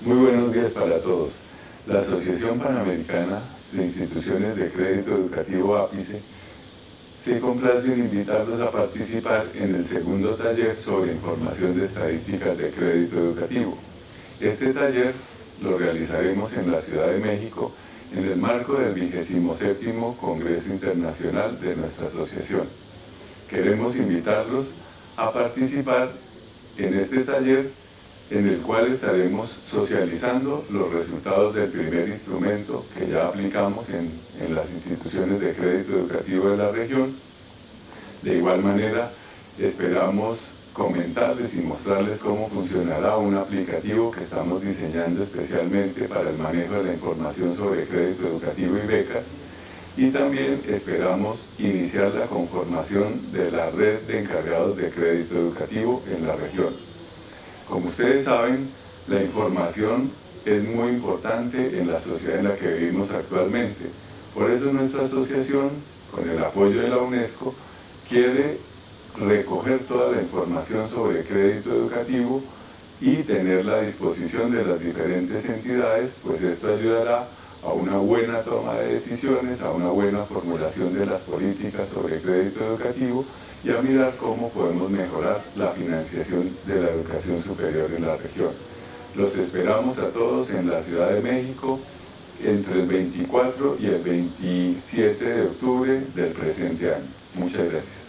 Muy buenos días para todos. La Asociación Panamericana de Instituciones de Crédito Educativo APICE se complace en invitarlos a participar en el segundo taller sobre información de estadísticas de crédito educativo. Este taller lo realizaremos en la Ciudad de México en el marco del 27º Congreso Internacional de nuestra asociación. Queremos invitarlos a participar en este taller en el cual estaremos socializando los resultados del primer instrumento que ya aplicamos en las instituciones de crédito educativo de la región. De igual manera, esperamos comentarles y mostrarles cómo funcionará un aplicativo que estamos diseñando especialmente para el manejo de la información sobre crédito educativo y becas, y también esperamos iniciar la conformación de la red de encargados de crédito educativo en la región. Como ustedes saben, la información es muy importante en la sociedad en la que vivimos actualmente. Por eso nuestra asociación, con el apoyo de la UNESCO, quiere recoger toda la información sobre crédito educativo y tenerla a disposición de las diferentes entidades, pues esto ayudará a una buena toma de decisiones, a una buena formulación de las políticas sobre crédito educativo y a mirar cómo podemos mejorar la financiación de la educación superior en la región. Los esperamos a todos en la Ciudad de México entre el 24 y el 27 de octubre del presente año. Muchas gracias.